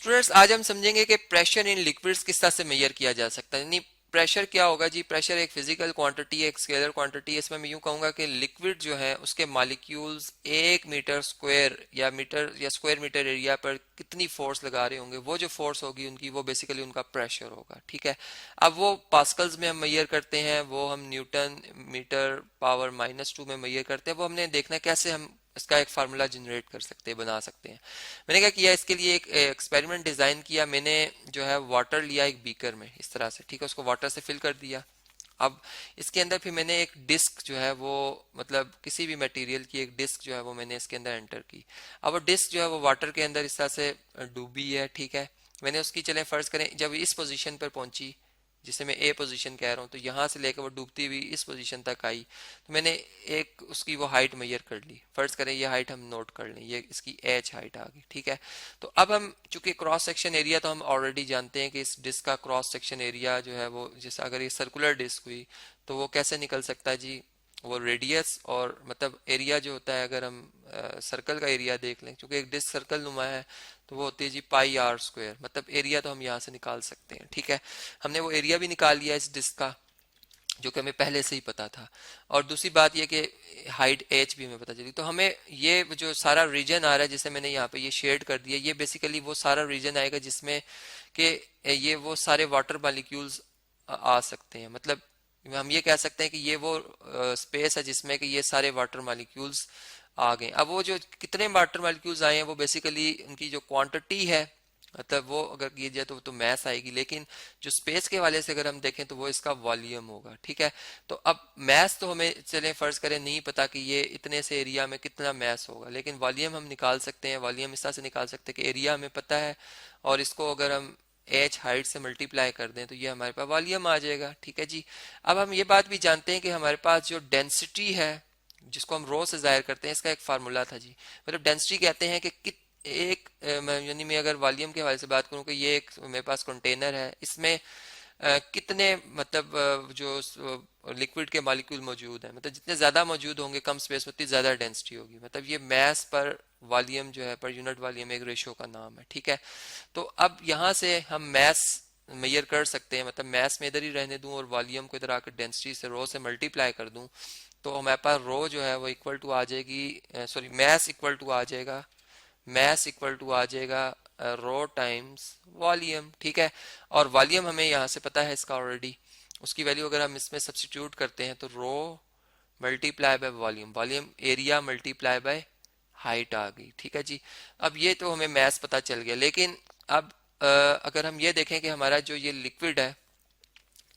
Students आज हम समझेंगे कि प्रेशर इन लिक्विड्स किस तरह से मेजर किया जा सकता है। यानी प्रेशर क्या होगा जी? प्रेशर एक फिजिकल क्वांटिटी है, एक स्केलर क्वांटिटी है। इसमें मैं यूं कहूंगा कि लिक्विड जो है उसके मॉलिक्यूल्स 1 मीटर स्क्वायर या स्क्वायर मीटर एरिया पर कितनी फोर्स लगा रहे होंगे, वो जो फोर्स होगी उनकी, वो बेसिकली उनका प्रेशर होगा। ठीक है, अब वो पास्कल्स में हम मेजर करते हैं, वो हम न्यूटन मीटर पावर -2 में मेजर करते हैं। वो हमने देखना है कैसे हम इसका एक फार्मूला जनरेट कर सकते हैं, बना सकते हैं। मैंने क्या किया, इसके लिए एक एक्सपेरिमेंट डिजाइन किया। मैंने जो है वाटर लिया एक बीकर में इस तरह से, ठीक है, उसको वाटर से फिल कर दिया। अब इसके अंदर फिर मैंने एक डिस्क जो है वो, मतलब किसी भी मटेरियल की एक डिस्क जो है वो मैंने इसके अंदर एंटर की। अब वो डिस्क जो है वो वाटर के अंदर इस तरह से डूबी है। ठीक है, मैंने उसकी, चलें फर्ज करें जब इस पोजीशन पर पहुंची, जिसे मैं ए पोजीशन कह रहा हूँ, तो यहाँ से लेकर वो डूबती हुई इस पोजीशन तक आई, तो मैंने एक उसकी वो हाइट मेजर कर ली। फर्ज करें ये हाइट हम नोट कर लें, ये इसकी एच हाइट आ गई। ठीक है, तो अब हम चूंकि क्रॉस सेक्शन एरिया तो हम ऑलरेडी जानते हैं कि इस डिस्क का क्रॉस सेक्शन एरिया जो है वो, जैसे अगर ये सर्कुलर डिस्क हुई तो वो कैसे निकल सकता है जी? वो रेडियस और मतलब एरिया जो होता है, अगर हम सर्कल का एरिया देख लें, क्योंकि एक डिस्क सर्कल नुमा है, तो वो होती है जी πr²। मतलब एरिया तो हम यहाँ से निकाल सकते हैं। ठीक है, हमने वो एरिया भी निकाल लिया इस डिस्क का, जो कि हमें पहले से ही पता था। और दूसरी बात ये कि हाइट एच भी हमें पता चली। तो हमें ये जो सारा रीजन आ रहा है, जिसे मैंने यहाँ पे ये शेड कर दिया, ये बेसिकली वो सारा रीजन आएगा जिसमें कि ये वो सारे वाटर मॉलिक्यूल्स आ सकते हैं। मतलब हम ये कह सकते हैं कि ये वो स्पेस है जिसमें कि ये सारे वाटर मॉलिक्यूल्स आ गए। अब वो जो कितने वाटर मॉलिक्यूल्स आए हैं, वो बेसिकली उनकी जो क्वांटिटी है, मतलब वो अगर की जाए तो मैस आएगी, लेकिन जो स्पेस के हवाले से अगर हम देखें तो वो इसका वॉल्यूम होगा। ठीक है, तो अब मैस तो हमें, चलें फर्ज करें, नहीं पता कि ये इतने से एरिया में कितना मैस होगा, लेकिन वॉल्यूम हम निकाल सकते हैं। वॉल्यूम इस तरह से निकाल सकते हैं कि एरिया हमें पता है, और इसको अगर हम एच हाइट से मल्टीप्लाई कर दें तो ये हमारे पास वॉल्यूम आ जाएगा। ठीक है जी, अब हम ये बात भी जानते हैं कि हमारे पास जो डेंसिटी है, जिसको हम रो से जाहिर करते हैं, इसका एक फार्मूला था जी। मतलब डेंसिटी कहते हैं कि एक यानी मैं अगर वॉल्यूम के हवाले से बात करूं कि ये एक मेरे पास कंटेनर है, इसमें कितने मतलब जो लिक्विड के मॉलिक्यूल मौजूद हैं, मतलब जितने ज्यादा मौजूद होंगे कम स्पेस में उतनी ज्यादा डेंसिटी होगी। मतलब ये मैस पर वॉल्यूम जो है, पर यूनिट वॉल्यूम एक रेशियो का नाम है। ठीक है, तो अब यहाँ से हम मैस मेजर कर सकते हैं। मतलब मैस में इधर ही रहने दूं और वॉल्यूम को इधर आकर डेंसिटी से, रो से मल्टीप्लाई कर दूं, तो हमारे पास रो जो है वो इक्वल टू आ जाएगी, सॉरी मैस इक्वल टू आ जाएगा, मैस इक्वल टू आ जाएगा रो टाइम्स वॉल्यूम। ठीक है, और वॉल्यूम हमें यहाँ से पता है इसका ऑलरेडी, उसकी वैल्यू अगर हम इसमें सब्स्टिट्यूट करते हैं तो rho multiply by volume, volume area multiply by height आ गई। ठीक है जी, अब ये तो हमें मैस पता चल गया। लेकिन अब अगर हम ये देखें कि हमारा जो ये लिक्विड है,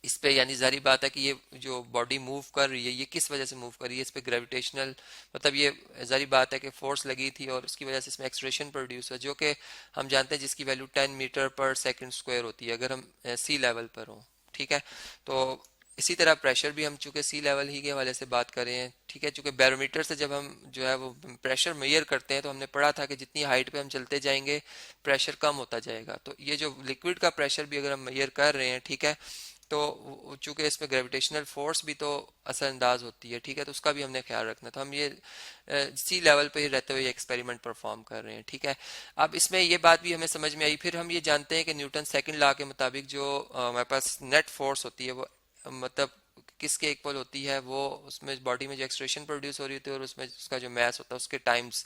इस पे यानी जारी बात है कि ये जो बॉडी मूव कर रही है, ये किस वजह से मूव कर रही है? इस पे ग्रेविटेशनल, मतलब ये जारी बात है कि फोर्स लगी थी और उसकी वजह से इसमें एक्सलेशन प्रोड्यूस है, जो कि हम जानते हैं जिसकी वैल्यू 10 मीटर पर सेकंड स्क्वायर होती है अगर हम सी लेवल पर हो। ठीक है, तो इसी तरह प्रेशर भी हम चूंकि सी लेवल ही के हवाले से बात कर रहे हैं। ठीक है, चूंकि बैरोमीटर से जब हम जो है वो प्रेशर मेजर करते हैं, तो हमने पढ़ा था कि जितनी हाइट पे हम चलते जाएंगे प्रेशर कम होता जाएगा। तो ये जो लिक्विड का प्रेशर भी अगर हम मेजर कर रहे हैं, ठीक है, तो चूंकि इसमें ग्रेविटेशनल फोर्स भी तो असरअंदाज होती है। ठीक है, तो उसका भी हमने ख्याल रखना। तो हम ये सी लेवल पे ही रहते हुए एक्सपेरिमेंट परफॉर्म कर रहे हैं। ठीक है, अब इसमें ये बात भी हमें समझ में आई। फिर हम ये जानते हैं कि न्यूटन सेकंड लॉ के मुताबिक जो हमारे पास नेट फोर्स होती है वो मतलब किसके इक्वल होती है? वो उसमें बॉडी में जो एक्सट्रेशन प्रोड्यूस हो रही होती है और उसमें उसका जो मैस होता है उसके टाइम्स,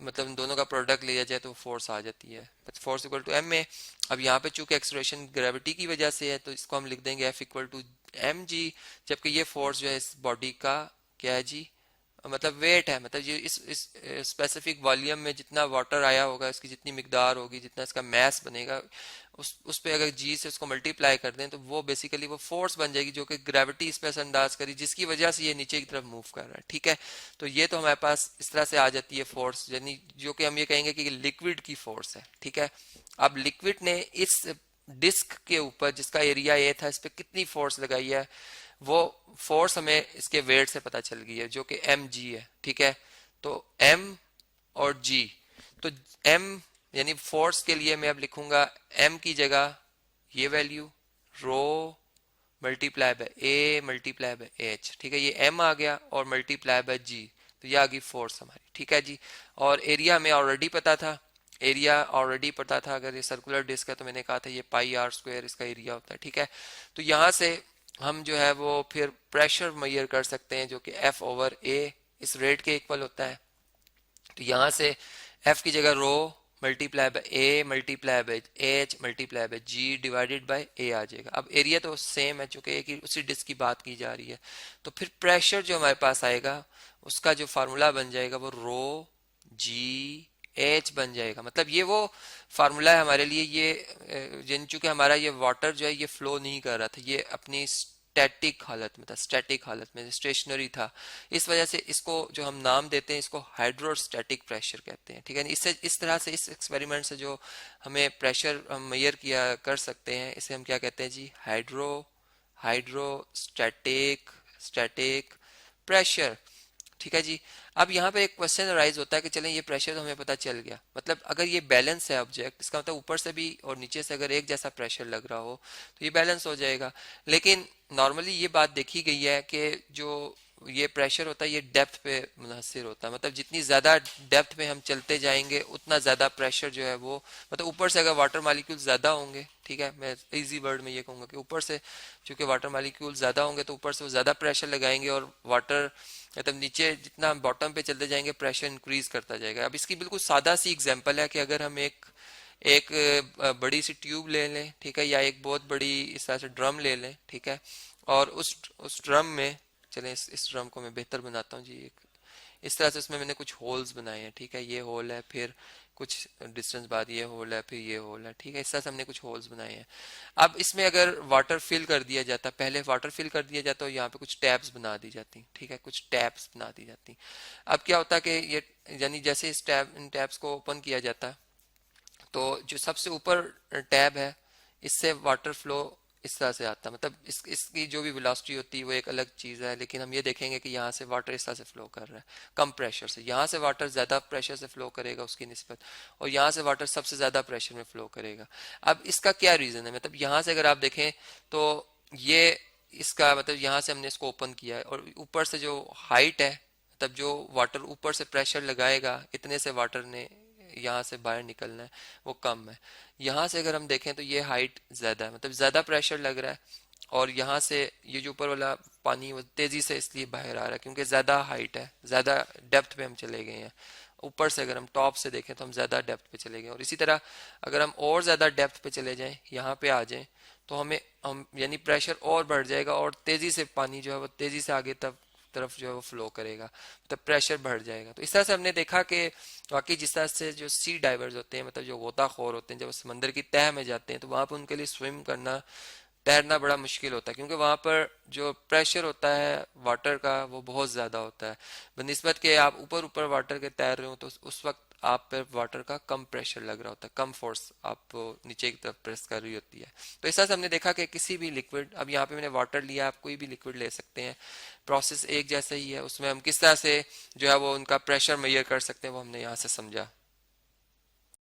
मतलब इन दोनों का प्रोडक्ट लिया जाए तो फोर्स आ जाती है, फोर्स इक्वल टू एम में। अब यहाँ पे चूंकि एक्सलेरेशन ग्रेविटी की वजह से है, तो इसको हम लिख देंगे F equal to M G, जबकि ये फोर्स जो है इस बॉडी का क्या है जी? मतलब वेट है। मतलब ये इस स्पेसिफिक वॉल्यूम में जितना वाटर आया होगा, इसकी जितनी मिकदार होगी, जितना इसका मैस बनेगा, उस पे अगर जी से उसको मल्टीप्लाई कर दें तो वो बेसिकली वो फोर्स बन जाएगी, जो कि ग्रेविटी इस पे असरअंदाज करी, जिसकी वजह से ये नीचे की तरफ मूव कर रहा है। ठीक है, तो ये तो हमारे पास इस तरह से आ जाती है फोर्स, यानी जो कि हम ये कहेंगे कि लिक्विड की फोर्स है। ठीक है, अब लिक्विड ने इस डिस्क के ऊपर, जिसका एरिया ए था, इस पे कितनी फोर्स लगाई है, वो फोर्स हमें इसके वेट से पता चल गई है, जो कि एम जी है। ठीक है, तो एम और जी, तो एम यानी फोर्स के लिए मैं अब लिखूंगा एम की जगह ये value rho multiply by A multiply by H. ठीक है, ये एम आ गया और मल्टीप्लाई बाय जी, तो ये आ गई फोर्स हमारी। ठीक है जी, और एरिया हमें ऑलरेडी पता था, एरिया ऑलरेडी पता था, अगर ये सर्कुलर डिस्क है तो मैंने कहा था ये पाई आर स्क्वायर इसका एरिया होता है, ठीक है। तो यहाँ से हम जो है वो फिर प्रेशर मेजर कर सकते हैं जो कि एफ ओवर ए इस रेट के इक्वल होता है। तो यहाँ से एफ की जगह rho multiply by A multiply by H multiply by G divided by A आ जाएगा। अब एरिया तो सेम है चूंकि एक ही उसी डिस्क की बात की जा रही है। तो फिर प्रेशर जो हमारे पास आएगा उसका जो फार्मूला बन जाएगा वो रो जी एच बन जाएगा। मतलब ये वो फार्मूला है हमारे लिए, ये जिन चूंकि हमारा ये वाटर जो है ये फ्लो नहीं कर रहा था, ये अपनी स्टैटिक हालत में था, स्टैटिक हालत में स्टेशनरी था। इस वजह से इसको जो हम नाम देते हैं इसको हाइड्रोस्टैटिक प्रेशर कहते हैं, ठीक है। इससे इस तरह से इस एक्सपेरिमेंट से जो हमें प्रेशर हम मेजर किया कर सकते हैं इसे हम क्या कहते हैं जी, हाइड्रोस्टैटिक स्टैटिक प्रेशर, ठीक है जी। अब यहाँ पे एक क्वेश्चन अराइज होता है कि चलें ये प्रेशर तो हमें पता चल गया, मतलब अगर ये बैलेंस है ऑब्जेक्ट, इसका मतलब ऊपर से भी और नीचे से अगर एक जैसा प्रेशर लग रहा हो तो ये बैलेंस हो जाएगा। लेकिन नॉर्मली ये बात देखी गई है कि जो ये प्रेशर होता है ये डेप्थ पे मुनहसर होता है, मतलब जितनी ज़्यादा डेप्थ पे हम चलते जाएंगे उतना ज़्यादा प्रेशर जो है वो, मतलब ऊपर से अगर वाटर मालिक्यूल ज़्यादा होंगे, ठीक है, मैं इजी वर्ड में ये कहूँगा कि ऊपर से चूंकि वाटर मालिक्यूल ज़्यादा होंगे तो ऊपर से वो ज़्यादा प्रेशर लगाएंगे और वाटर मतलब नीचे जितना हम बॉटम पे चलते जाएंगे प्रेशर इंक्रीज करता जाएगा। अब इसकी बिल्कुल सादा सी एग्जांपल है कि अगर हम एक एक बड़ी सी ट्यूब ले लें, ठीक है, या एक बहुत बड़ी इस तरह से ड्रम ले लें, ठीक है, और उस ड्रम में चलें इस ड्रम को मैं बेहतर बनाता हूँ जी, एक इस तरह से उसमें मैंने कुछ होल्स बनाए हैं, ठीक है, ये होल है, फिर कुछ डिस्टेंस बाद ये होल है, फिर ये होल है, ठीक है, इस तरह से हमने कुछ होल्स बनाए हैं। अब इसमें अगर वाटर फिल कर दिया जाता, पहले वाटर फिल कर दिया जाता और यहाँ पे कुछ टैब्स बना दी जाती, ठीक है, कुछ टैब्स बना दी जाती। अब क्या होता कि ये यानी जैसे इन टैब्स को ओपन किया जाता तो जो सबसे ऊपर टैब है इससे वाटर फ्लो इस तरह से आता, मतलब इसकी जो भी वेलोसिटी होती है वो एक अलग चीज़ है, लेकिन हम ये देखेंगे कि यहाँ से वाटर इस तरह से फ्लो कर रहा है कम प्रेशर से, यहाँ से वाटर ज़्यादा प्रेशर से फ्लो करेगा उसकी निस्बत, और यहाँ से वाटर सबसे ज़्यादा प्रेशर में फ्लो करेगा। अब इसका क्या रीज़न है, मतलब यहाँ से अगर आप देखें तो ये इसका मतलब यहाँ से हमने इसको ओपन किया है और ऊपर से जो हाइट है, मतलब जो वाटर ऊपर से प्रेशर लगाएगा इतने से वाटर ने यहाँ से बाहर निकलना है वो कम है। यहाँ से अगर हम देखें तो ये हाइट ज़्यादा है, मतलब ज़्यादा प्रेशर लग रहा है, और यहाँ से ये जो ऊपर वाला पानी वो तेज़ी से इसलिए बाहर आ रहा है क्योंकि ज़्यादा हाइट है, ज़्यादा डेप्थ पे हम चले गए हैं। ऊपर से अगर हम टॉप से देखें तो हम ज़्यादा डेप्थ पे चले गए, और इसी तरह अगर हम और ज़्यादा डेप्थ पे चले जाएं, यहाँ पे आ जाएं, तो हम यानी प्रेशर और बढ़ जाएगा और तेज़ी से पानी जो है वो तेज़ी से आगे तब तरफ जो है वो फ्लो करेगा, तो प्रेशर बढ़ जाएगा। तो इस तरह से हमने देखा कि वाकई जिस तरह से जो सी डाइवर्स होते हैं, मतलब जो गोताखोर होते हैं, जब समंदर की तह में जाते हैं तो वहां पर उनके लिए स्विम करना तैरना बड़ा मुश्किल होता है क्योंकि वहां पर जो प्रेशर होता है वाटर का वो बहुत ज्यादा होता है, बनिस्बत के आप ऊपर ऊपर वाटर के तैर रहे हो तो उस वक्त आप पर वाटर का कम प्रेशर लग रहा होता है, कम फोर्स आप नीचे की तरफ प्रेस कर रही होती है। तो इस तरह से हमने देखा कि किसी भी लिक्विड, अब यहाँ पे मैंने वाटर लिया, आप कोई भी लिक्विड ले सकते हैं, प्रोसेस एक जैसा ही है, उसमें हम किस तरह से जो है वो उनका प्रेशर मेजर कर सकते हैं वो हमने यहाँ से समझा।